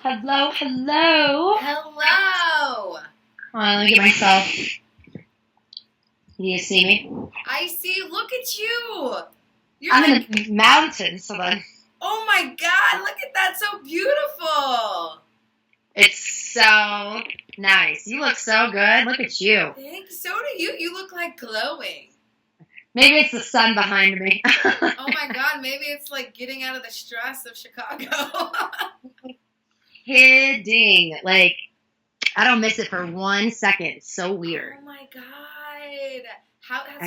Hello, hello. Hello. Hold on, let me get myself. Can you see me? I see. Look at you. You're I'm like, in the mountains. Hold on. oh my God, look at that. So beautiful. It's so nice. You look so good. Look at you. Thanks. So do you. You look like glowing. Maybe it's the sun behind me. Oh my God, maybe it's like getting out of the stress of Chicago. Kidding. Like, I don't miss it for 1 second. It's so weird. Oh my God.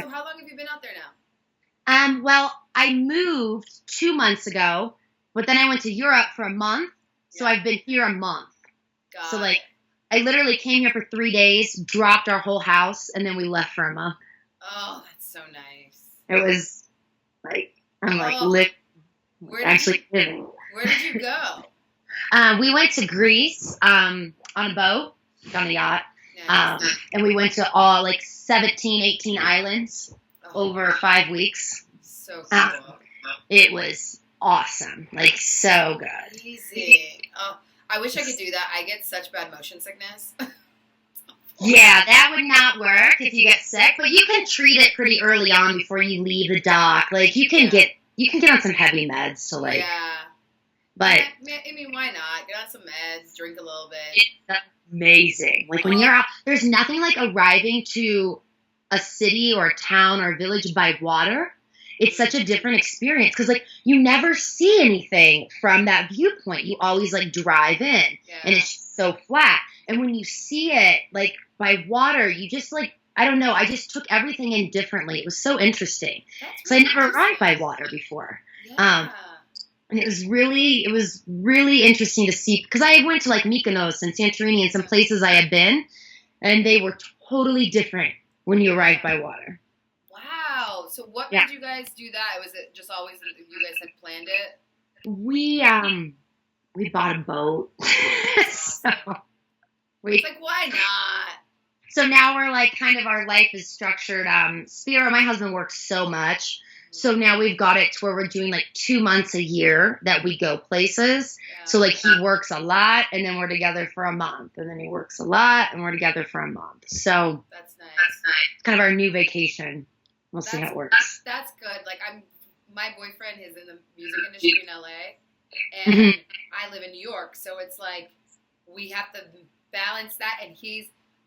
So how long have you been out there now? Well, I moved 2 months ago, but then I went to Europe for a month. So Yeah. I've been here a month. God. So, like, I literally came here for 3 days, dropped our whole house, and then we left for a month. Oh, that's so nice. It was like, I'm like, Where living. Where did you go? We went to Greece on a boat, on a yacht. Nice. And we went to all like 17, 18 islands over 5 weeks. So cool. It was awesome. Like, so good. Easy. Oh, I wish I could do that. I get such bad motion sickness. Yeah, that would not work if you get sick, but you can treat it pretty early on before you leave the dock. Like, you can get on some heavy meds to, like. Yeah. But I mean, why not? Get on some meds, drink a little bit. It's amazing. Like, when you're out, there's nothing like arriving to a city or a town or a village by water. It's such a different experience because, like, you never see anything from that viewpoint. You always, like, drive in, and it's just so flat. And when you see it, like, by water, you just, like, I don't know. I just took everything in differently. It was so interesting. Because I never arrived by water before. Yeah. And it was really interesting to see, because I went to like Mykonos and Santorini and some places I had been, and they were totally different when you arrived by water. Wow. So what made you guys do that? Was it just always that you guys had planned it? We bought a boat. It's like, why not? So now we're like, kind of our life is structured. Spiro, my husband, works so much. So now we've got it to where we're doing like 2 months a year that we go places. Yeah. So like he works a lot and then we're together for a month. And then he works a lot and we're together for a month. So that's nice. It's kind of our new vacation. We'll see how it works. That's good. Like my boyfriend is in the music industry in LA and I live in New York. So it's like we have to balance that, and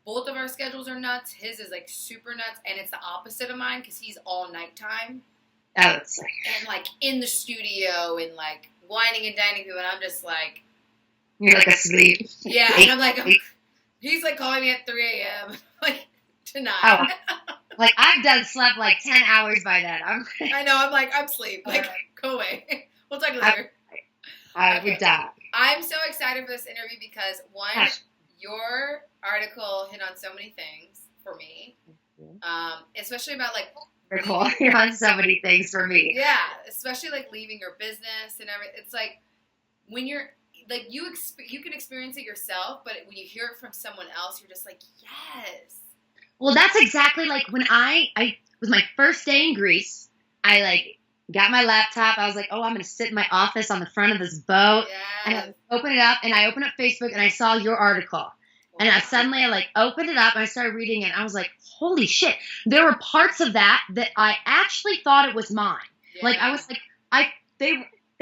both of our schedules are nuts. His is like super nuts, and it's the opposite of mine because he's all nighttime. And like in the studio and like whining and dining people, and I'm just like, you're like asleep. Yeah, and I'm like, he's like calling me at 3 a.m. like tonight. Oh, like I've slept like 10 hours by then. I know. I'm like, I'm asleep. Like, go away. We'll talk later. I would die. I'm so excited for this interview because one, your article hit on so many things for me, especially about like. Cool. You're on so many things for me. Yeah, especially like leaving your business and everything. It's like when you're like you can experience it yourself, but when you hear it from someone else, you're just like, yes. Well, that's exactly like when I was my first day in Greece. I like got my laptop. I was like, oh, I'm gonna sit in my office on the front of this boat, and I open it up, and I opened up Facebook, and I saw your article. And suddenly I like opened it up and I started reading it and I was like, holy shit. There were parts of that I actually thought it was mine. Yeah. Like I was like, they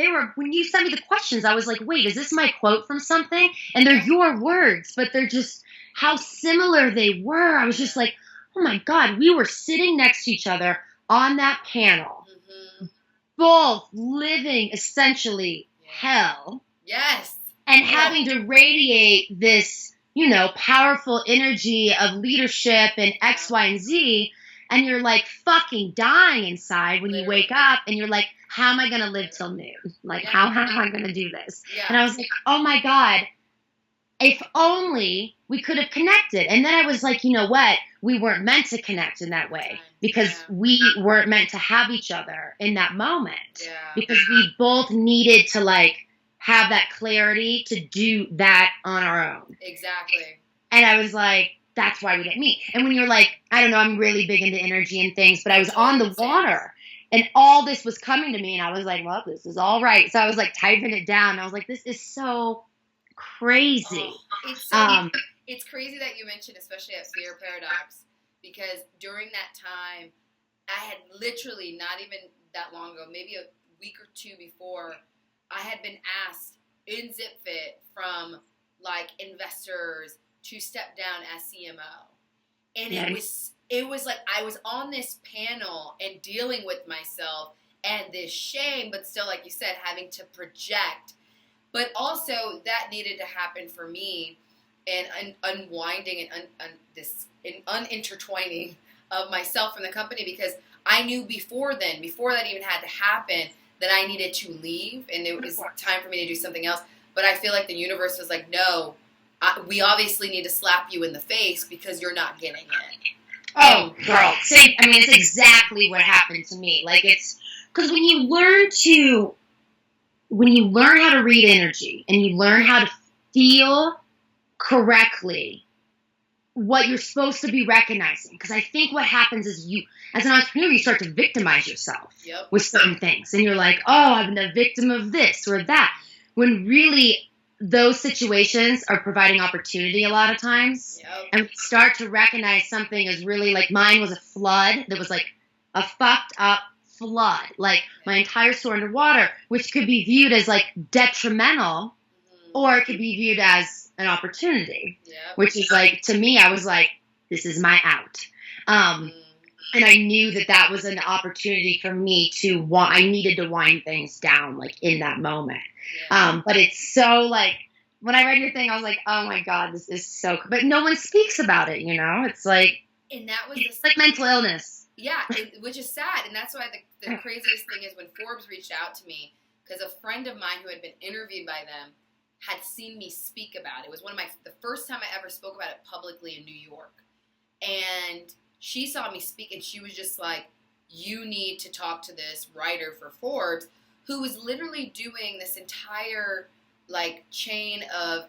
were, when you sent me the questions, I was like, wait, is this my quote from something? And they're your words, but they're just how similar they were. I was just like, oh my God, we were sitting next to each other on that panel, both living essentially hell. Yes. And having to radiate this, you know, powerful energy of leadership and X, Y, and Z, and you're like fucking dying inside when you wake up and you're like, how am I going to live till noon? Like, how am I going to do this? Yeah. And I was like, oh my God, if only we could have connected. And then I was like, you know what? We weren't meant to connect in that way because we weren't meant to have each other in that moment because we both needed to like, have that clarity to do that on our own. Exactly. And I was like, that's why we didn't meet. And when you're like, I don't know, I'm really big into energy and things, but I was on the water and all this was coming to me and I was like, well, this is all right. So I was like typing it down and I was like, this is so crazy. It's so it's crazy that you mentioned, especially at Fear Paradox, because during that time, I had literally not even that long ago, maybe a week or two before, I had been asked in ZipFit from like investors to step down as CMO. And it was like I was on this panel and dealing with myself and this shame, but still, like you said, having to project. But also that needed to happen for me, and unwinding and unintertwining of myself from the company, because I knew before that even had to happen, that I needed to leave and it was time for me to do something else. But I feel like the universe was like, no, we obviously need to slap you in the face because you're not getting it. Oh, girl. It's exactly what happened to me. Like, it's because when you learn how to read energy and you learn how to feel correctly what you're supposed to be recognizing. Because I think what happens is you, as an entrepreneur, you start to victimize yourself with certain things. And you're like, oh, I'm the victim of this or that. When really those situations are providing opportunity a lot of times. And we start to recognize something as really, like, mine was a flood that was like a fucked up flood. Like my entire store underwater, which could be viewed as like detrimental, or it could be viewed as an opportunity, which is like, to me, I was like, this is my out. And I knew that was an opportunity for me I needed to wind things down, like, in that moment. But it's so, like, when I read your thing, I was like, oh my God, this is so cool. But no one speaks about it, you know? It's like, and that was it's like mental illness. Yeah, which is sad. And that's why the craziest thing is when Forbes reached out to me, because a friend of mine who had been interviewed by them had seen me speak about it. It was the first time I ever spoke about it publicly in New York. And she saw me speak and she was just like, you need to talk to this writer for Forbes, who was literally doing this entire, like, chain of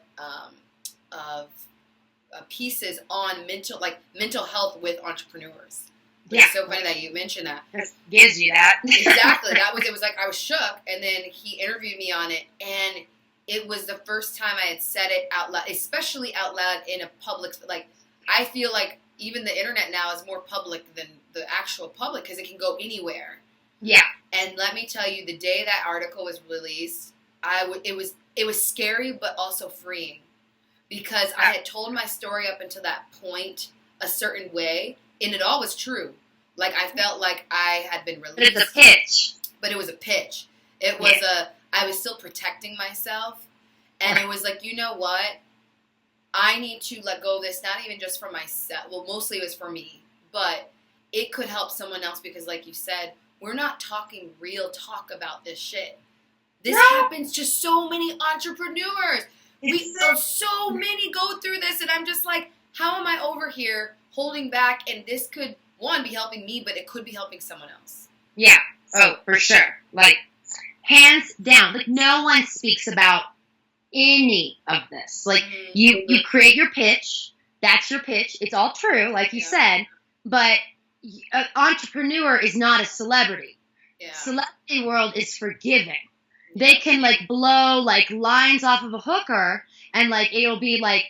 pieces on mental health with entrepreneurs. It's so funny that you mentioned that. It gives you that. Exactly. It was like I was shook, and then he interviewed me on it, and it was the first time I had said it out loud, especially out loud in a public, like, I feel like even the internet now is more public than the actual public because it can go anywhere. Yeah. And let me tell you, the day that article was released, it was scary but also freeing, because I had told my story up until that point a certain way, and it all was true. Like, I felt like I had been released. But it's a pitch. But it was a pitch. It was I was still protecting myself, and it was like, you know what? I need to let go of this, not even just for myself. Well, mostly it was for me, but it could help someone else, because, like you said, we're not talking real talk about this shit. This happens to so many entrepreneurs. So many go through this, and I'm just like, how am I over here holding back? And this could, one, be helping me, but it could be helping someone else. Yeah. Oh, for sure. Like, hands down. Like, no one speaks about any of this. Like, you create your pitch. That's your pitch. It's all true, like you said. But an entrepreneur is not a celebrity. Yeah. Celebrity world is forgiving. They can, like, blow, like, lines off of a hooker, and, like, it'll be, like,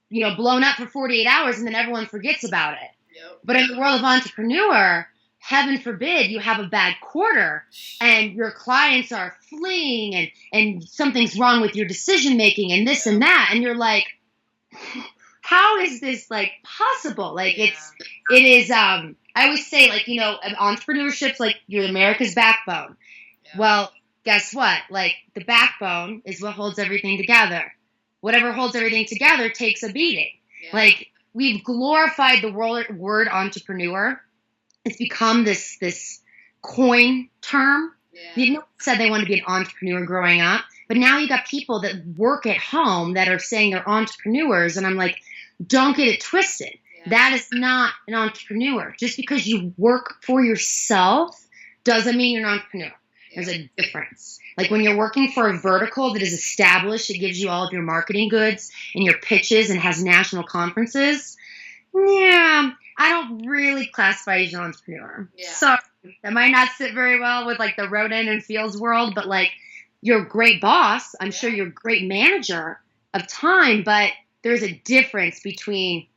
you know, blown up for 48 hours, and then everyone forgets about it. Yep. But in the world of entrepreneur, heaven forbid you have a bad quarter and your clients are fleeing and something's wrong with your decision making and this and that, and you're like, how is this, like, possible? Like, it is, I always say, like, you know, entrepreneurship's like, you're America's backbone. Yeah. Well, guess what? Like, the backbone is what holds everything together. Whatever holds everything together takes a beating. Yeah. Like, we've glorified the word entrepreneur. It's become this coin term. Yeah. You know, said they want to be an entrepreneur growing up, but now you got people that work at home that are saying they're entrepreneurs, and I'm like, don't get it twisted. Yeah. That is not an entrepreneur. Just because you work for yourself doesn't mean you're an entrepreneur. There's a difference. Like, when you're working for a vertical that is established, it gives you all of your marketing goods and your pitches and has national conferences. Yeah, I don't really classify you as an entrepreneur. Yeah. So that might not sit very well with, like, the rodent and fields world, but, like, you're a great boss. I'm sure you're a great manager, of time, but there's a difference between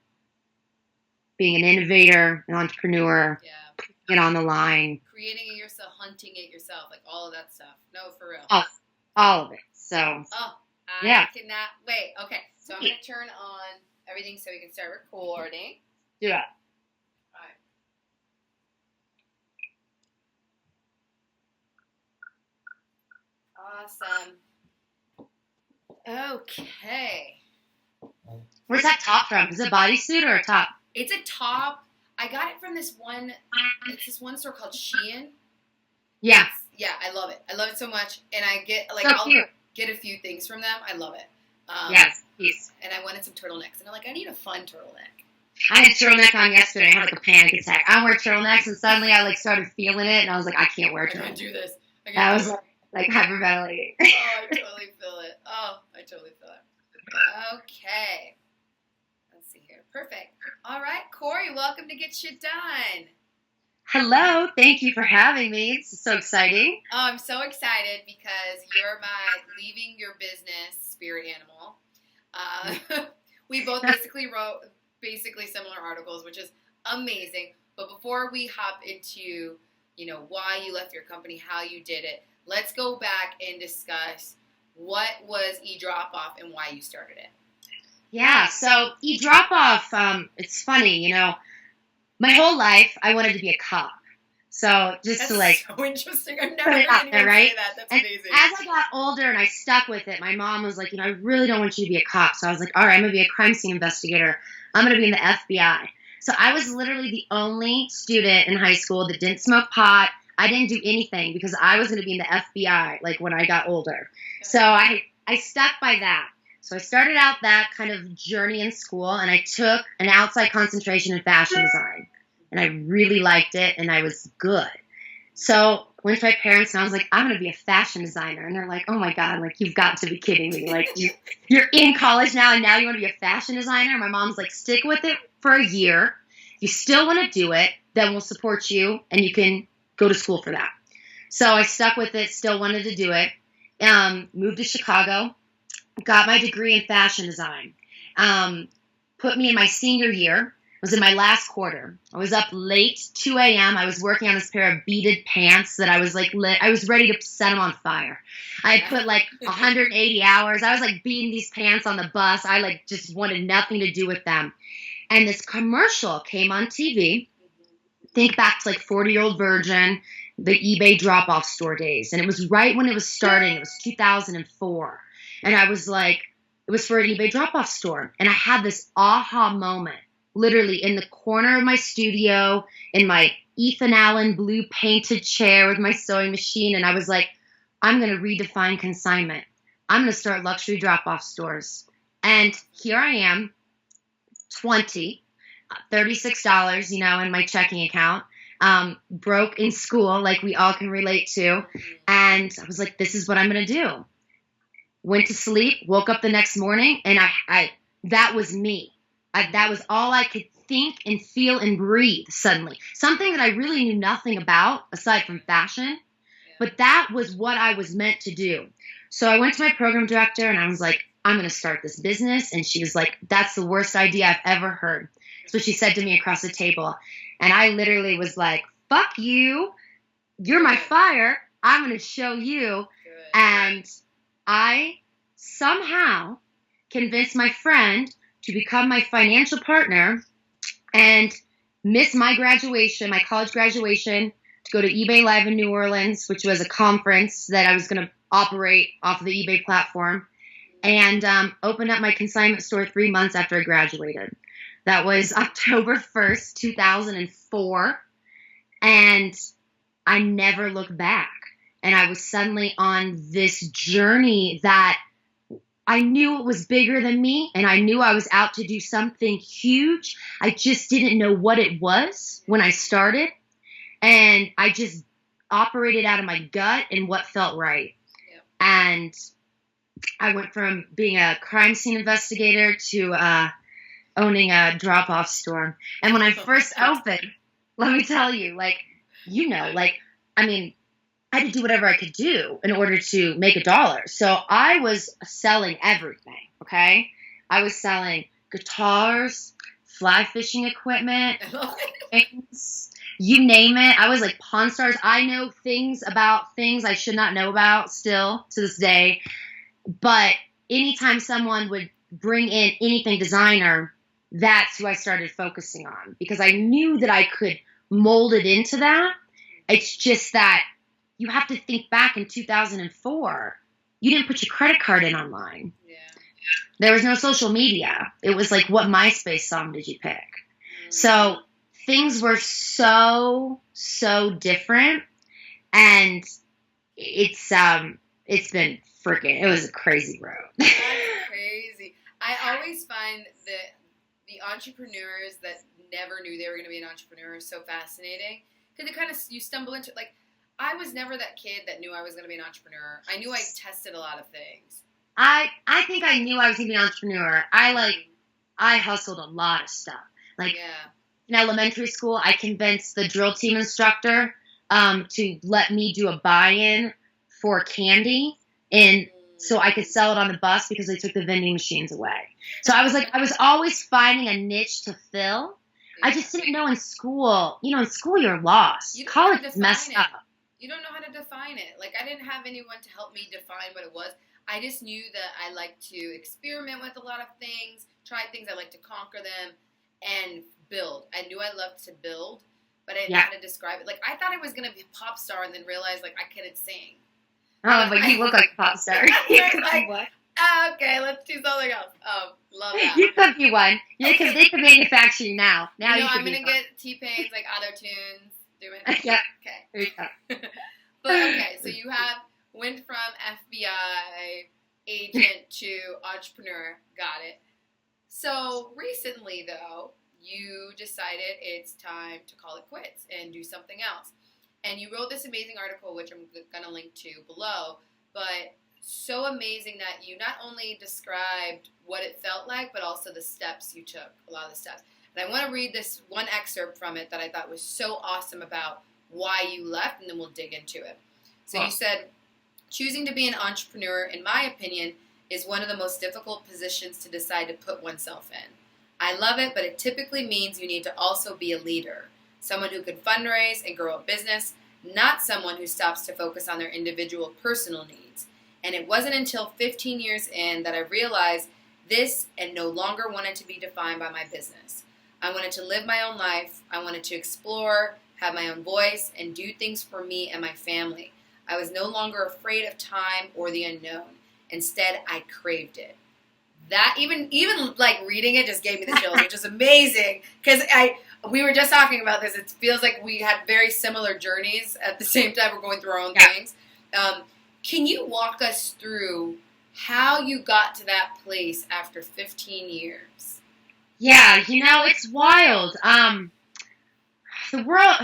being an innovator, an entrepreneur, putting it on the line. Creating it yourself, hunting it yourself, like all of that stuff. No, for real. All of it. So. I cannot wait. Okay, so I'm going to turn on everything so we can start recording. Do it. Awesome. Okay. Where's that top from? Is it a bodysuit or a top? It's a top. I got it from this one store called Shein. Yeah. I love it. I love it so much. And I get, like, I'll get a few things from them. I love it. Yes. And I wanted some turtlenecs. And I'm like, I need a fun turtleneck. I had a turtleneck on yesterday. I had like a panic attack. I wear turtlenecks, and suddenly I like started feeling it, and I was like, I can't wear turtlenecks. I can't do this. I was like hyperventilating. Oh, I totally feel it. Okay. Let's see here. Perfect. All right, Corri, welcome to Get Shit Done. Hello. Thank you for having me. It's so exciting. Oh, I'm so excited because you're my leaving your business spirit animal. We both basically wrote similar articles, which is amazing. But before we hop into, why you left your company, how you did it, let's go back and discuss what was eDropoff and why you started it. Yeah, so eDropoff, it's funny, my whole life I wanted to be a cop. So That's so interesting. I've never heard anyone say that. That's amazing. As I got older and I stuck with it, my mom was like, I really don't want you to be a cop. So I was like, all right, I'm going to be a crime scene investigator. I'm going to be in the FBI. So I was literally the only student in high school that didn't smoke pot. I didn't do anything because I was going to be in the FBI, like when I got older. So I stuck by that. So I started out that kind of journey in school, and I took an outside concentration in fashion design. And I really liked it, and I was good. So I went to my parents, and I was like, I'm going to be a fashion designer. And they're like, oh, my God, like, you've got to be kidding me. Like, you're in college now, and now you want to be a fashion designer? And my mom's like, stick with it for a year. If you still want to do it, then we'll support you, and you can go to school for that. So I stuck with it, still wanted to do it. Moved to Chicago, got my degree in fashion design. Put me in my senior year. It was in my last quarter. I was up late, 2 a.m. I was working on this pair of beaded pants that I was like, I was ready to set them on fire. I had put like 180 hours. I was like beating these pants on the bus. I like just wanted nothing to do with them. And this commercial came on TV. Think back to like 40-Year-Old Virgin, the eBay drop-off store days. And it was right when it was starting. It was 2004. And I was like, it was for an eBay drop-off store. And I had this aha moment. Literally in the corner of my studio, in my Ethan Allen blue painted chair with my sewing machine. And I was like, I'm going to redefine consignment. I'm going to start luxury drop-off stores. And here I am, 20, $36, in my checking account, broke in school, like we all can relate to. And I was like, this is what I'm going to do. Went to sleep, woke up the next morning, and I that was me. That was all I could think and feel and breathe suddenly. Something that I really knew nothing about aside from fashion, but that was what I was meant to do. So I went to my program director and I was like, I'm going to start this business. And she was like, that's the worst idea I've ever heard. That's what she said to me across the table. And I literally was like, fuck you. You're my fire. I'm going to show you. And I somehow convinced my friend to become my financial partner and miss my graduation, my college graduation, to go to eBay Live in New Orleans, which was a conference that I was going to operate off of the eBay platform, and open up my consignment store 3 months after I graduated. That was October 1st, 2004, and I never looked back. And I was suddenly on this journey that I knew it was bigger than me, and I knew I was out to do something huge. I just didn't know what it was when I started, and I just operated out of my gut and what felt right. Yep. And I went from being a crime scene investigator to owning a drop-off store. And when I first opened, let me tell you, I had to do whatever I could do in order to make $1. So I was selling everything. okay? I was selling guitars, fly fishing equipment, things, you name it. I was like Pawn Stars. I know things about things I should not know about still to this day. But anytime someone would bring in anything designer, that's who I started focusing on because I knew that I could mold it into that. It's just that you have to think back in 2004. You didn't put your credit card in online. Yeah. There was no social media. It was like, what MySpace song did you pick? So things were so different, and it's been freaking. It was a crazy road. That's crazy. I always find that the entrepreneurs that never knew they were going to be an entrepreneur is so fascinating because it kind of you stumble into like. I was never that kid that knew I was going to be an entrepreneur. I knew I tested a lot of things. I think I knew I was going to be an entrepreneur. I hustled a lot of stuff. Like in elementary school, I convinced the drill team instructor to let me do a buy-in for candy, and so I could sell it on the bus because they took the vending machines away. So I was always finding a niche to fill. I just didn't know in school. You know, in school you're lost. College is messed up. You don't know how to define it. Like, I didn't have anyone to help me define what it was. I just knew that I liked to experiment with a lot of things, try things, I like to conquer them, and build. I knew I loved to build, but I didn't know how to describe it. Like, I thought I was going to be a pop star and then realized, like, I couldn't sing. Oh, but you look like a pop star. Like, what? Okay, let's do something else. Love that. You could be one. Yeah, because they can manufacture you now. Now you I'm going to get T-Pain's, like, auto-tunes. Yeah. Okay. But okay, so you went from FBI agent to entrepreneur. Got it. So recently, though, you decided it's time to call it quits and do something else. And you wrote this amazing article, which I'm going to link to below, but so amazing that you not only described what it felt like, but also the steps you took, a lot of the steps. And I want to read this one excerpt from it that I thought was so awesome about why you left, and then we'll dig into it. So you said, choosing to be an entrepreneur, in my opinion, is one of the most difficult positions to decide to put oneself in. I love it, but it typically means you need to also be a leader, someone who can fundraise and grow a business, not someone who stops to focus on their individual personal needs. And it wasn't until 15 years in that I realized this and no longer wanted to be defined by my business. I wanted to live my own life. I wanted to explore, have my own voice, and do things for me and my family. I was no longer afraid of time or the unknown. Instead, I craved it. That even like reading it just gave me the chills, which is amazing because we were just talking about this. It feels like we had very similar journeys at the same time. We're going through our own things. Can you walk us through how you got to that place after 15 years? Yeah, it's wild. The world,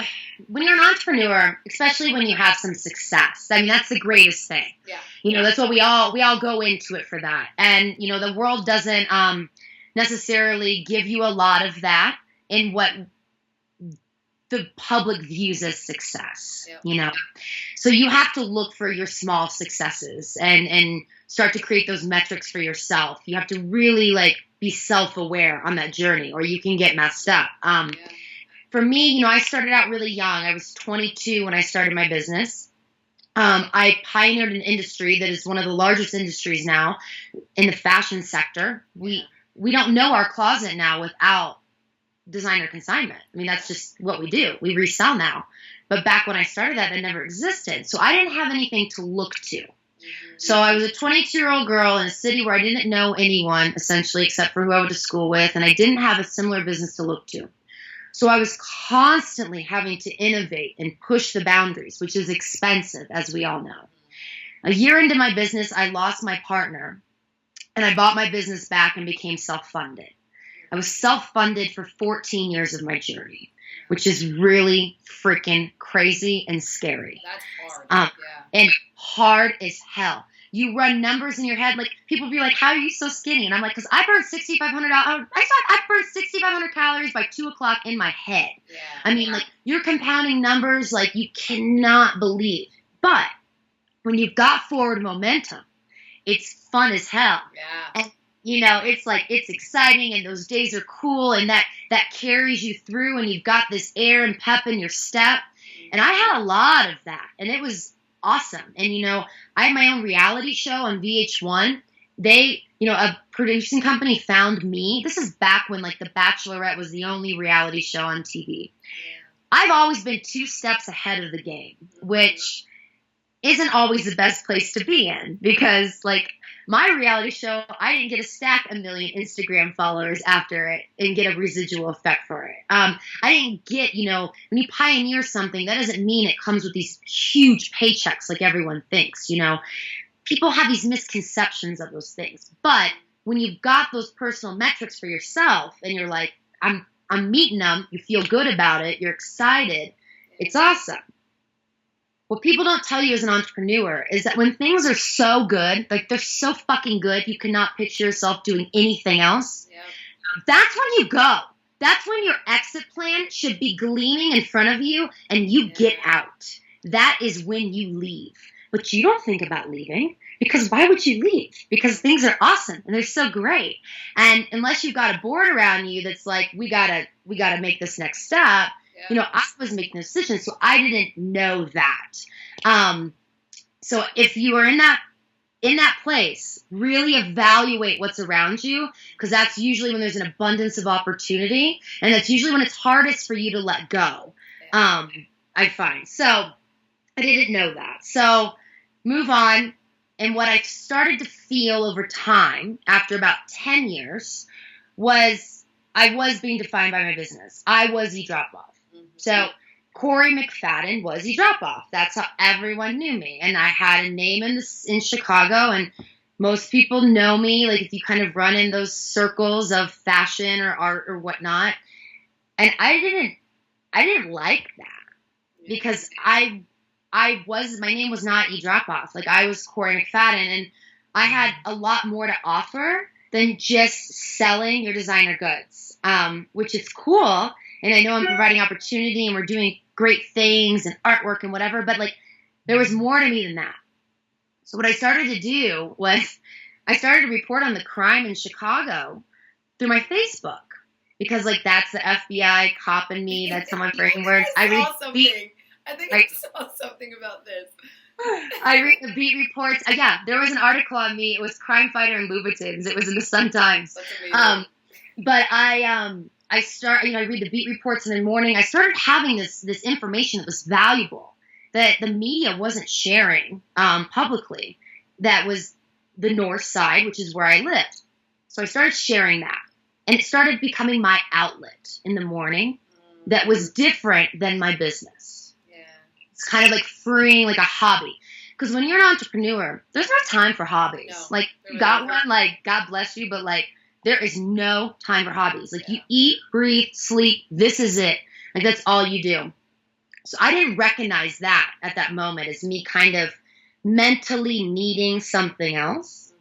when you're an entrepreneur, especially when you have some success, I mean, that's the greatest thing. Yeah. That's what we all go into it for that. And, the world doesn't necessarily give you a lot of that in what the public views as success, So you have to look for your small successes and start to create those metrics for yourself. You have to really, be self-aware on that journey, or you can get messed up. For me, I started out really young. I was 22 when I started my business. I pioneered an industry that is one of the largest industries now in the fashion sector. We don't know our closet now without designer consignment. I mean, that's just what we do. We resell now. But back when I started that never existed. So I didn't have anything to look to. So I was a 22-year-old girl in a city where I didn't know anyone, essentially, except for who I went to school with, and I didn't have a similar business to look to. So I was constantly having to innovate and push the boundaries, which is expensive, as we all know. A year into my business, I lost my partner, and I bought my business back and became self-funded. I was self-funded for 14 years of my journey, which is really freaking crazy and scary. That's hard. And hard as hell. You run numbers in your head. Like, people be like, how are you so skinny? And I'm like, because I burned 6,500. I burned 6,500 calories by 2 o'clock in my head. Yeah. I mean, you're compounding numbers like you cannot believe. But when you've got forward momentum, it's fun as hell. Yeah. it's like, it's exciting and those days are cool and that carries you through and you've got this air and pep in your step. And I had a lot of that and it was awesome. And, I had my own reality show on VH1. They, a producing company found me. This is back when like The Bachelorette was the only reality show on TV. I've always been 2 steps ahead of the game, which isn't always the best place to be in because like my reality show, I didn't get to stack 1 million Instagram followers after it and get a residual effect for it. I didn't get, when you pioneer something, that doesn't mean it comes with these huge paychecks like everyone thinks, People have these misconceptions of those things. But when you've got those personal metrics for yourself and you're like, I'm meeting them, you feel good about it, you're excited, it's awesome. What people don't tell you as an entrepreneur is that when things are so good, like they're so fucking good, you cannot picture yourself doing anything else. Yep. That's when you go. That's when your exit plan should be gleaming in front of you and you get out. That is when you leave. But you don't think about leaving because why would you leave? Because things are awesome and they're so great. And unless you've got a board around you that's like, we gotta make this next step. I was making decisions, so I didn't know that. So if you are in that place, really evaluate what's around you, because that's usually when there's an abundance of opportunity, and that's usually when it's hardest for you to let go. I find. So I didn't know that. So move on. And what I started to feel over time, after about 10 years, was I was being defined by my business. I was eDropoff. So Corri Mcfadden was eDropoff. That's how everyone knew me. And I had a name in Chicago, and most people know me, like if you kind of run in those circles of fashion or art or whatnot. And I didn't like that because my name was not eDropoff. Like I was Corri Mcfadden, and I had a lot more to offer than just selling your designer goods, which is cool. And I know I'm providing opportunity and we're doing great things and artwork and whatever, but like there was more to me than that. So what I started to do was I started to report on the crime in Chicago through my Facebook because like that's the FBI copping me. That's someone bringing words. I think I saw something about this. I read the beat reports. Yeah, there was an article on me. It was Crime Fighter and Louboutins. It was in the Sun-Times. That's amazing. But I read the beat reports in the morning. I started having this information that was valuable that the media wasn't sharing publicly. That was the North Side, which is where I lived. So I started sharing that. And it started becoming my outlet in the morning that was different than my business. Yeah. It's kind of like freeing, like a hobby. Because when you're an entrepreneur, there's no time for hobbies. No, like, you got one, like, God bless you, but like, there is no time for hobbies. Like, you eat, breathe, sleep. This is it. Like, that's all you do. So I didn't recognize that at that moment as me kind of mentally needing something else.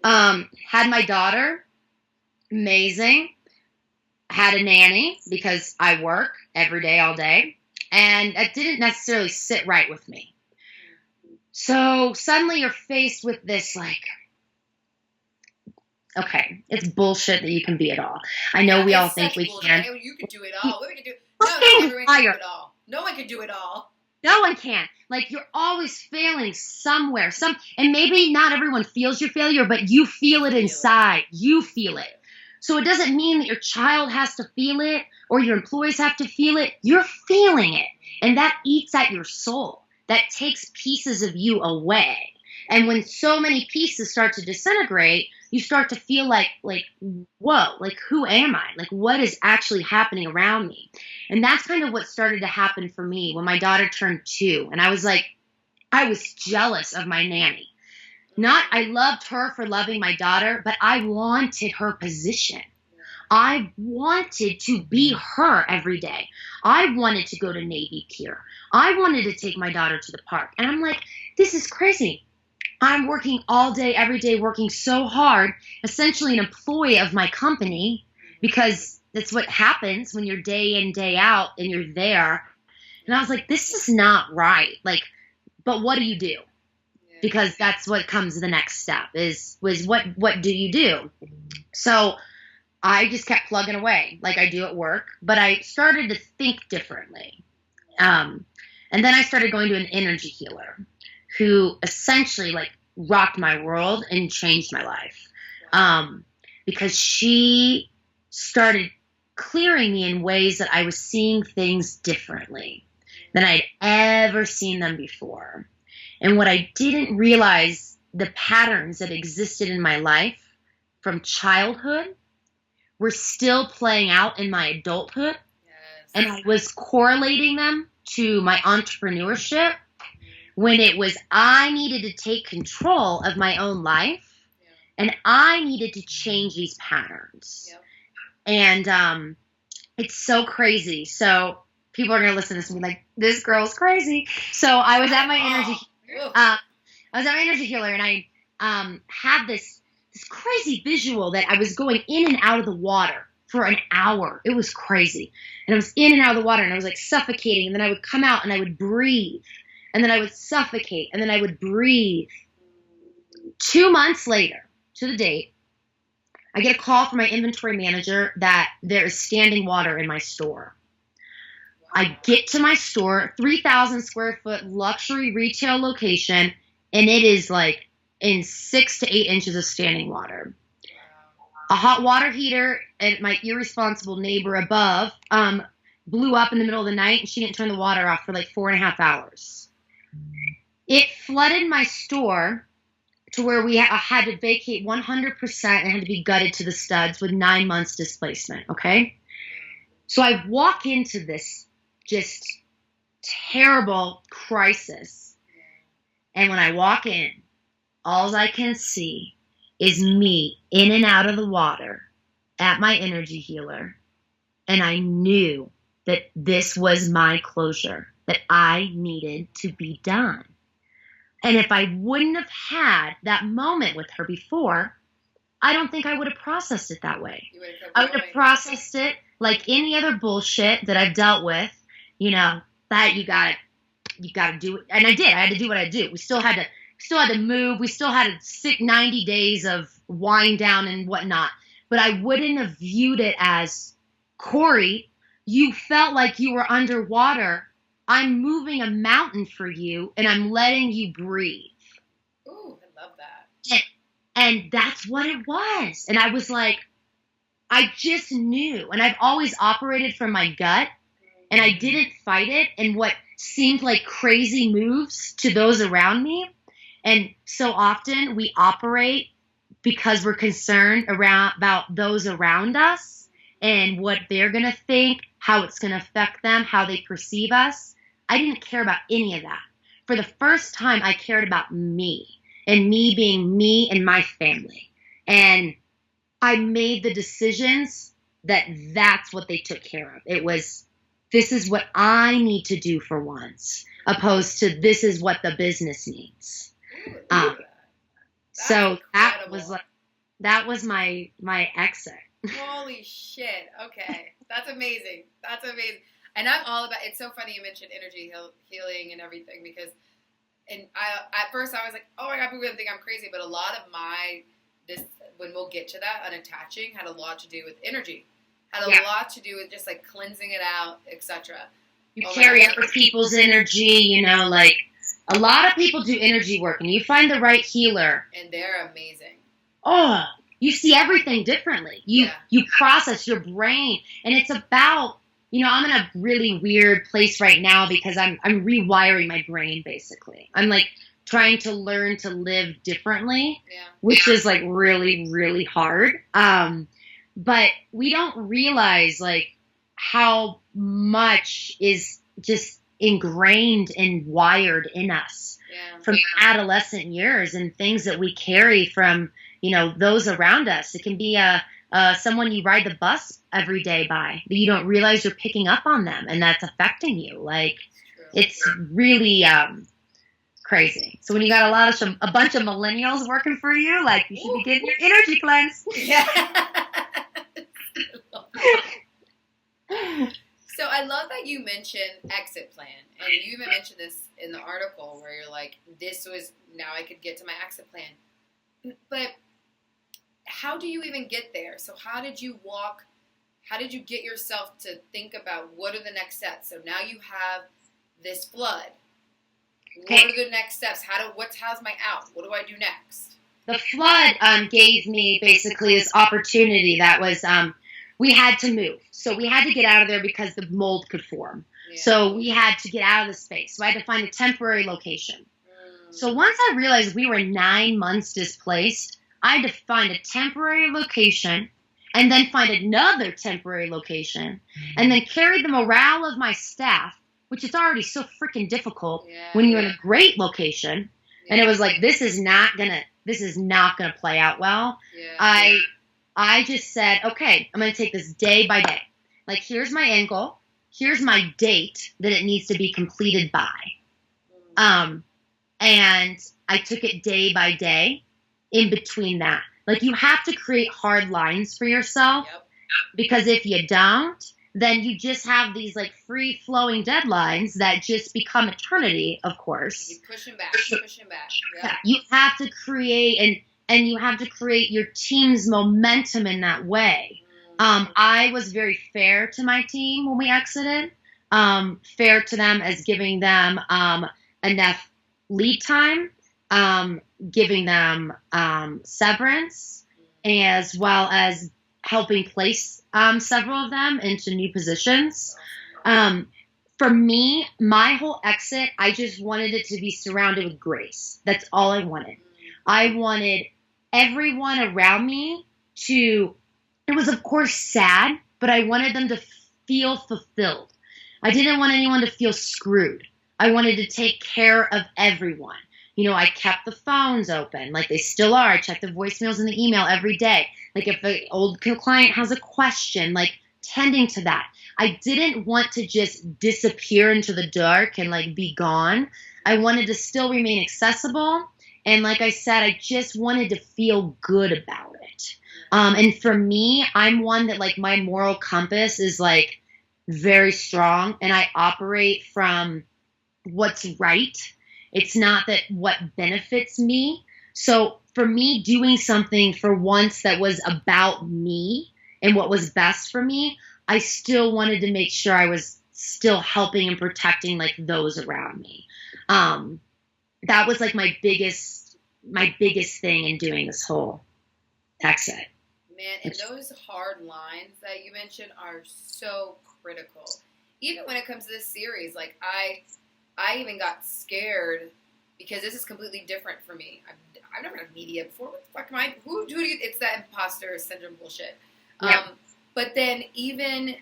Had my daughter. Amazing. Had a nanny because I work every day, all day. And it didn't necessarily sit right with me. So suddenly you're faced with this, like, okay, it's bullshit that you can be it all. I know we all think we can. You can do it all. Women can do it. No, everyone can do it all. No one can do it all. No one can. Like, you're always failing somewhere. And maybe not everyone feels your failure, but you feel it inside. You feel it. So it doesn't mean that your child has to feel it or your employees have to feel it. You're feeling it. And that eats at your soul. That takes pieces of you away. And when so many pieces start to disintegrate, you start to feel like, whoa, like, who am I? Like, what is actually happening around me? And that's kind of what started to happen for me when my daughter turned 2. And I was like, I was jealous of my nanny. I loved her for loving my daughter, but I wanted her position. I wanted to be her every day. I wanted to go to Navy Pier. I wanted to take my daughter to the park. And I'm like, this is crazy. I'm working all day, every day, working so hard, essentially an employee of my company, because that's what happens when you're day in, day out, and you're there. And I was like, this is not right. Like, but what do you do? Because that's what comes to the next step is what do you do? So I just kept plugging away like I do at work, but I started to think differently. Um, and then I started going to an energy healer who essentially like rocked my world and changed my life. Because she started clearing me in ways that I was seeing things differently than I'd ever seen them before. And what I didn't realize, the patterns that existed in my life from childhood were still playing out in my adulthood. Yes. And I was correlating them to my entrepreneurship when it was I needed to take control of my own life and I needed to change these patterns. Yep. And it's so crazy. So people are going to listen to this and be like, this girl's crazy. So I was at my energy healer and I had this crazy visual that I was going in and out of the water for an hour. It was crazy. And I was in and out of the water and I was like suffocating. And then I would come out and I would breathe. And then I would suffocate. And then I would breathe. 2 months later, to the date, I get a call from my inventory manager that there is standing water in my store. I get to my store, 3,000 square foot luxury retail location, and it is like in 6 to 8 inches of standing water. A hot water heater and my irresponsible neighbor above blew up in the middle of the night, and she didn't turn the water off for like 4.5 hours. It flooded my store to where we had to vacate 100% and had to be gutted to the studs with 9 months displacement, okay? So I walk into this just terrible crisis, and when I walk in, all I can see is me in and out of the water at my energy healer, and I knew that this was my closure, that I needed to be done. And if I wouldn't have had that moment with her before, I don't think I would have processed it that way. I would have processed it like any other bullshit that I've dealt with, that you got to do it. And I did. I had to do what I do. We still had to move. We still had to sit 90 days of wind down and whatnot. But I wouldn't have viewed it as, Corri, you felt like you were underwater. I'm moving a mountain for you, and I'm letting you breathe. Ooh, I love that. And that's what it was. And I was like, I just knew. And I've always operated from my gut, and I didn't fight it in what seemed like crazy moves to those around me. And so often we operate because we're concerned about those around us and what they're going to think, how it's going to affect them, how they perceive us. I didn't care about any of that. For the first time, I cared about me and me being me and my family. And I made the decisions that's what they took care of. It was, this is what I need to do for once, opposed to this is what the business needs. So that was my exit. Holy shit. Okay. That's amazing. And I'm all about, it's so funny you mentioned energy healing and everything because, at first I was like, oh my God, people are going to think I'm crazy. But a lot of when we'll get to that, unattaching had a lot to do with energy. Had a lot to do with just like cleansing it out, etc. You carry other people's energy, like a lot of people do energy work and you find the right healer. And they're amazing. Oh, you see everything differently. You process your brain, and it's about, I'm in a really weird place right now because I'm rewiring my brain basically. I'm like trying to learn to live differently, which is like really, really hard. But we don't realize like how much is just ingrained and wired in us from adolescent years and things that we carry from, those around us. It can be someone you ride the bus every day by that you don't realize you're picking up on them and that's affecting you. Like it's really crazy. So when you got a bunch of millennials working for you, like you should be getting your energy cleanse. Yeah. So I love that you mentioned exit plan, and you even mentioned this in the article where you're like, now I could get to my exit plan. But how do you even get there? So how did you get yourself to think about what are the next steps? So now you have this flood. What are the next steps? How's my out? What do I do next? The flood gave me basically this opportunity that was we had to move. So we had to get out of there because the mold could form. Yeah. So we had to get out of the space. So I had to find a temporary location. So once I realized we were 9 months displaced, I had to find a temporary location and then find another temporary location and then carry the morale of my staff, which is already so freaking difficult when you're in a great location. Yeah. And it was like, this is not gonna play out well. Yeah. I just said, okay, I'm gonna take this day by day. Like, here's my end goal. Here's my date that it needs to be completed by. And I took it day by day in between that. Like, you have to create hard lines for yourself because if you don't, then you just have these like free flowing deadlines that just become eternity, of course. You're pushing back. Yeah. You have to create and you have to create your team's momentum in that way. I was very fair to my team when we exited. Fair to them as giving them enough lead time, giving them severance, as well as helping place several of them into new positions. For me, my whole exit, I just wanted it to be surrounded with grace. That's all I wanted. I wanted everyone around me to, it was of course sad, but I wanted them to feel fulfilled. I didn't want anyone to feel screwed. I wanted to take care of everyone. You know, I kept the phones open like they still are. I check the voicemails and the email every day. Like if an old client has a question, like tending to that. I didn't want to just disappear into the dark and like be gone. I wanted to still remain accessible. And like I said, I just wanted to feel good about it. And for me, I'm one that like my moral compass is like very strong and I operate from what's right. It's not that what benefits me. So for me, doing something for once that was about me and what was best for me, I still wanted to make sure I was still helping and protecting like those around me. That was like my biggest thing in doing this whole exit. Man, and those hard lines that you mentioned are so critical. Even when it comes to this series, like I even got scared because this is completely different for me. I've never done media before. What the fuck am I? Who do you? It's that imposter syndrome bullshit. Yeah. But then even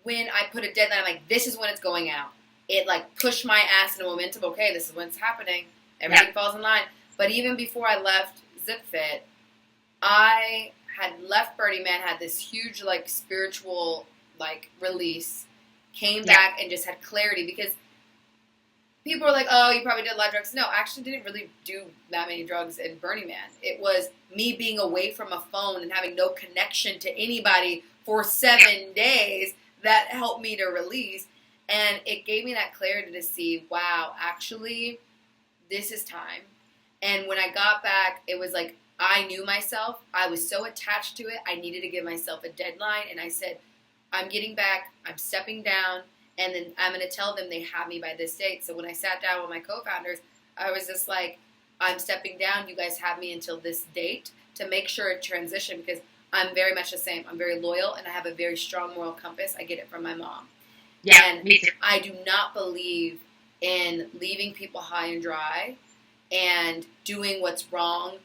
when I put a deadline, I'm like, this is when it's going out. It like pushed my ass in a momentum. Okay, this is when it's happening. Everything falls in line. But even before I left ZipFit, I had left Burning Man, had this huge like spiritual like release, came back and just had clarity because people are like, oh, you probably did a lot of drugs. No, I actually didn't really do that many drugs in Burning Man. It was me being away from a phone and having no connection to anybody for 7 days that helped me to release. And it gave me that clarity to see, wow, actually, this is time. And when I got back, it was like I knew myself. I was so attached to it. I needed to give myself a deadline. And I said, I'm getting back. I'm stepping down. And then I'm going to tell them they have me by this date. So when I sat down with my co-founders, I was just like, I'm stepping down. You guys have me until this date to make sure it transition because I'm very much the same. I'm very loyal and I have a very strong moral compass. I get it from my mom. Yeah, and me too. I do not believe in leaving people high and dry and doing what's wrong.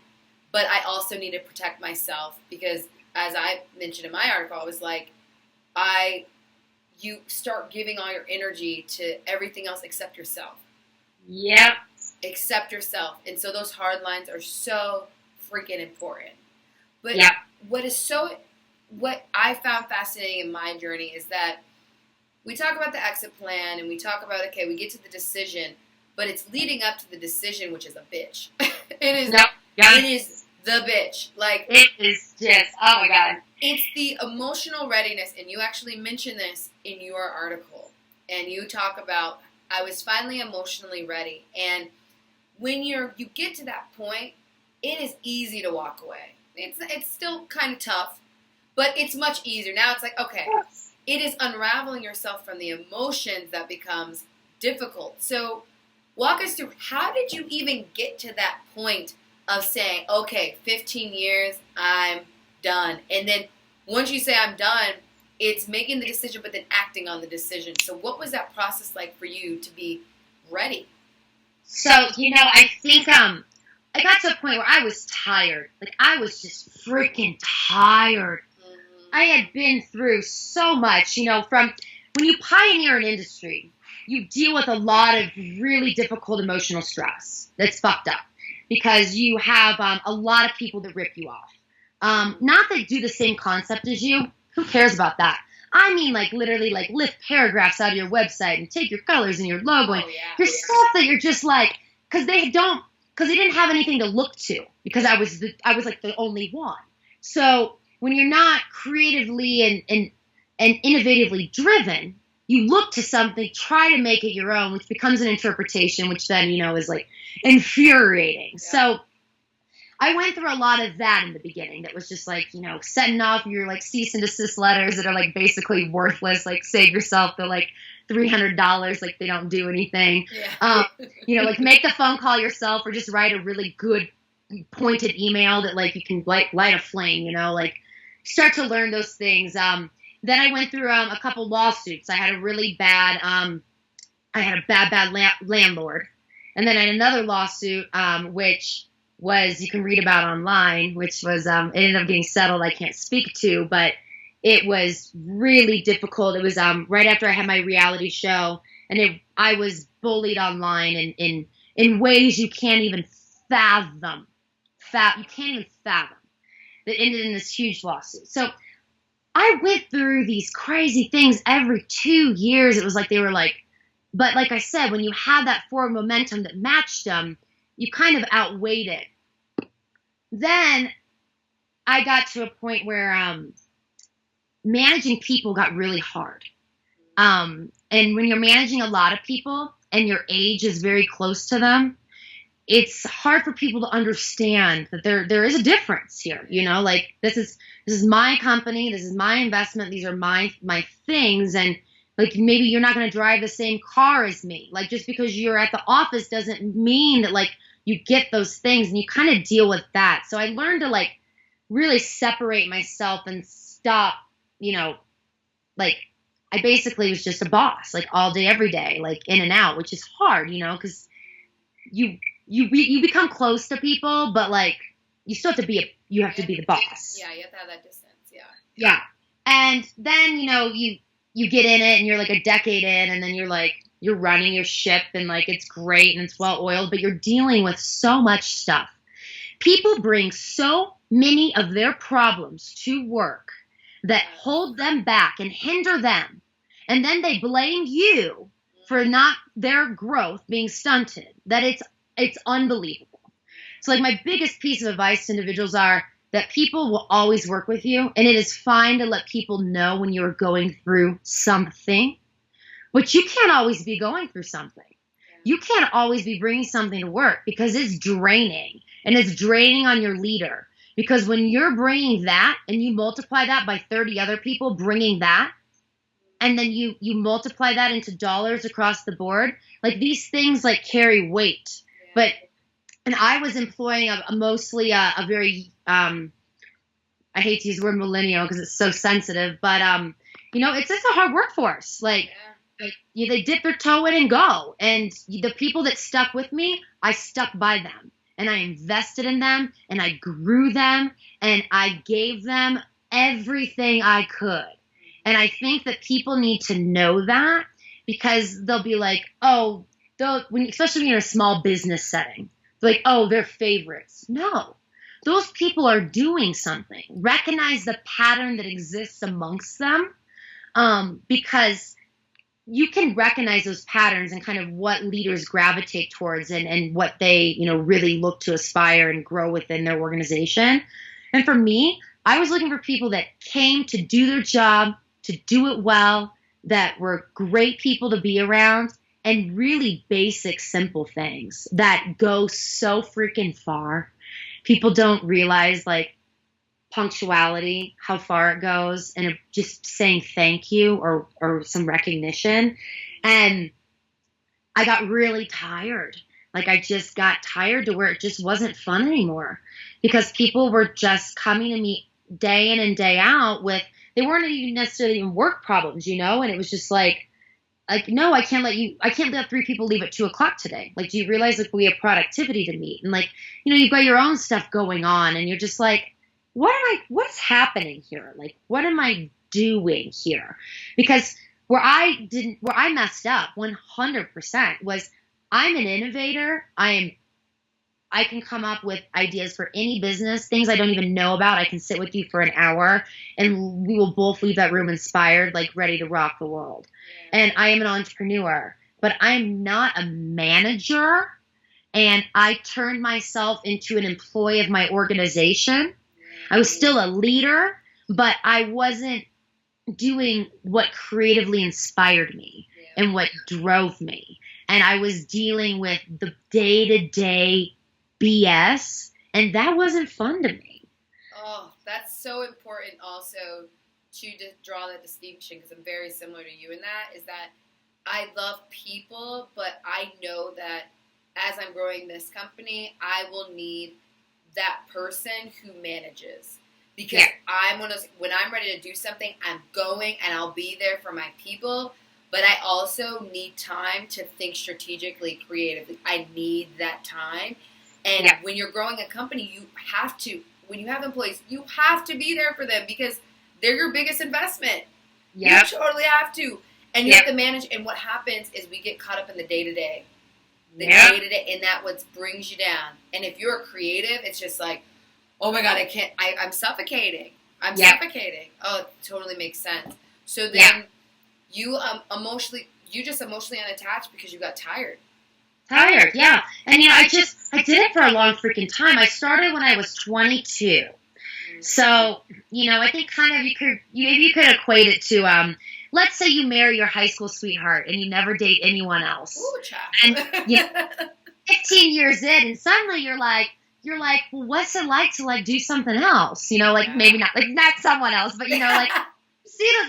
But I also need to protect myself because as I mentioned in my article, I was like, you start giving all your energy to everything else except yourself. Yep. Except yourself. And so those hard lines are so freaking important. But what I found fascinating in my journey is that we talk about the exit plan and we talk about, okay, we get to the decision, but it's leading up to the decision, which is a bitch. It is the bitch. Like, it is just, oh my God. It's the emotional readiness, and you actually mention this in your article, and you talk about, I was finally emotionally ready, and when you get to that point, it is easy to walk away. it's still kind of tough, but it's much easier. Now it's like, okay, it is unraveling yourself from the emotions that becomes difficult. So walk us through, how did you even get to that point of saying, okay, 15 years, I'm done. And then once you say I'm done, it's making the decision, but then acting on the decision. So what was that process like for you to be ready? So, I think I got to a point where I was tired. Like, I was just freaking tired. I had been through so much, from when you pioneer an industry, you deal with a lot of really difficult emotional stress that's fucked up because you have a lot of people that rip you off. Not that do the same concept as you. Who cares about that? I mean, like, literally, like, lift paragraphs out of your website and take your colors and your logo and your stuff that you're just like, because they didn't have anything to look to because I was like the only one. So when you're not creatively and innovatively driven, you look to something, try to make it your own, which becomes an interpretation, which then, is like infuriating. Yeah. So I went through a lot of that in the beginning. That was just like, setting off your like cease and desist letters that are like basically worthless. Like, save yourself the like $300, like they don't do anything. Yeah. Like make the phone call yourself or just write a really good pointed email that like you can light a flame, like start to learn those things. Then I went through a couple lawsuits. I had a really bad, landlord. And then I had another lawsuit, which was, you can read about online, which was, it ended up getting settled. I can't speak to, but it was really difficult. It was, right after I had my reality show, and I was bullied online in ways you can't even fathom. You can't even fathom. That ended in this huge lawsuit. So I went through these crazy things every 2 years. It was like they were like, but like I said, when you had that forward momentum that matched them, you kind of outweighed it. Then I got to a point where managing people got really hard. And when you're managing a lot of people and your age is very close to them, it's hard for people to understand that there is a difference here. Like this is my company, this is my investment, these are my things, and like maybe you're not going to drive the same car as me. Like just because you're at the office doesn't mean that like you get those things, and you kind of deal with that. So I learned to like really separate myself and stop, like I basically was just a boss, like all day, every day, like in and out, which is hard, because you become close to people, but like you still have to be you have to be the boss. Yeah, you have to have that distance. Yeah. Yeah. And then, you get in it and you're like a decade in, and then you're running your ship and like it's great and it's well oiled, but you're dealing with so much stuff. People bring so many of their problems to work that hold them back and hinder them. And then they blame you for not their growth being stunted. That it's unbelievable. So like my biggest piece of advice to individuals are that people will always work with you, and it is fine to let people know when you're going through something, but you can't always be going through something. You can't always be bringing something to work because it's draining, and it's draining on your leader. Because when you're bringing that and you multiply that by 30 other people bringing that, and then you multiply that into dollars across the board, like these things like carry weight. And I was employing mostly a very, I hate to use the word millennial because it's so sensitive, but, it's just a hard workforce. Like they dip their toe in and go. And the people that stuck with me, I stuck by them. And I invested in them, and I grew them, and I gave them everything I could. And I think that people need to know that, because they'll be like, especially when you're in a small business setting, like, they're favorites. No, those people are doing something. Recognize the pattern that exists amongst them, because you can recognize those patterns and kind of what leaders gravitate towards and what they, really look to aspire and grow within their organization. And for me, I was looking for people that came to do their job, to do it well, that were great people to be around, and really basic, simple things that go so freaking far. People don't realize, like, punctuality, how far it goes, and just saying thank you or some recognition. And I got really tired. Like I just got tired to where it just wasn't fun anymore because people were just coming to me day in and day out with, they weren't even necessarily even work problems, and it was just like, no, I can't let 3 people leave at 2 o'clock today. Like, do you realize like we have productivity to meet? And like, you've got your own stuff going on and you're just like, what's happening here? Like, what am I doing here? Because where I messed up 100% was I'm an innovator. I can come up with ideas for any business, things I don't even know about. I can sit with you for an hour and we will both leave that room inspired, like ready to rock the world. And I am an entrepreneur, but I'm not a manager. And I turned myself into an employee of my organization. I was still a leader, but I wasn't doing what creatively inspired me and what drove me. And I was dealing with the day-to-day BS, and that wasn't fun to me. Oh, that's so important also to draw that distinction, because I'm very similar to you in that, is that I love people, but I know that as I'm growing this company, I will need that person who manages. Because when I'm ready to do something, I'm going and I'll be there for my people, but I also need time to think strategically, creatively. I need that time. And when you're growing a company, you have to, when you have employees, you have to be there for them because they're your biggest investment. You totally have to. And you have to manage. And what happens is we get caught up in the day-to-day. Day-to-day, and that what brings you down. And if you're creative, it's just like, oh my God, I can't, I'm suffocating. I'm suffocating. Oh, it totally makes sense. So then you just emotionally unattached because you got tired. Yeah. And I did it for a long freaking time. I started when I was 22. So, I think kind of you could equate it to, let's say you marry your high school sweetheart and you never date anyone else. Ooh, child. And 15 years in, and suddenly you're like, well, what's it like to like do something else? Maybe not someone else, but like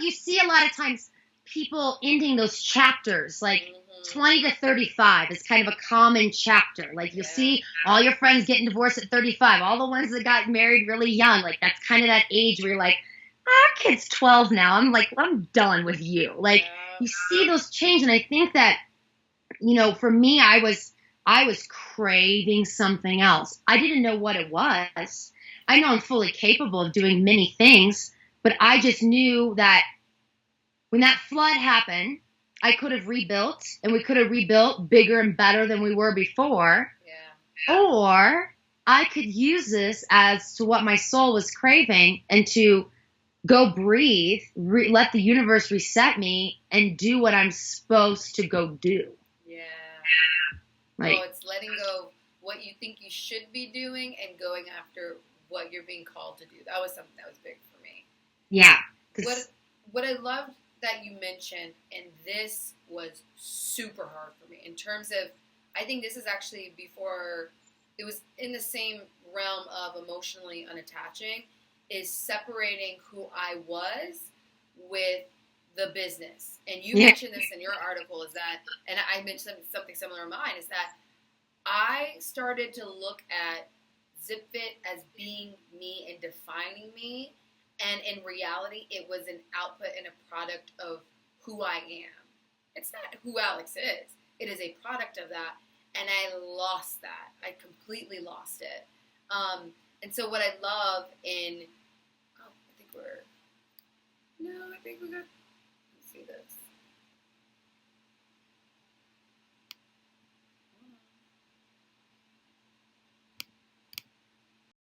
you see a lot of times people ending those chapters, like 20 to 35 is kind of a common chapter. Like you'll see all your friends getting divorced at 35, all the ones that got married really young. Like that's kind of that age where you're like, our kid's 12 now. I'm done with you. Like you see those change. And I think that, for me, I was craving something else. I didn't know what it was. I know I'm fully capable of doing many things, but I just knew that when that flood happened, I could have rebuilt, and we could have rebuilt bigger and better than we were before. Yeah. Or I could use this as to what my soul was craving and to go breathe, let the universe reset me and do what I'm supposed to go do. Yeah. Like, it's letting go of what you think you should be doing and going after what you're being called to do. That was something that was big for me. Yeah. What I loved that you mentioned, and this was super hard for me in terms of, I think this is actually before, it was in the same realm of emotionally unattaching, is separating who I was with the business. And you mentioned this in your article, is that, and I mentioned something similar in mine, is that I started to look at ZipFit as being me and defining me. And in reality, it was an output and a product of who I am. It's not who Alex is. It is a product of that. And I lost that. I completely lost it. And so what I love in, I think we got, let's see this.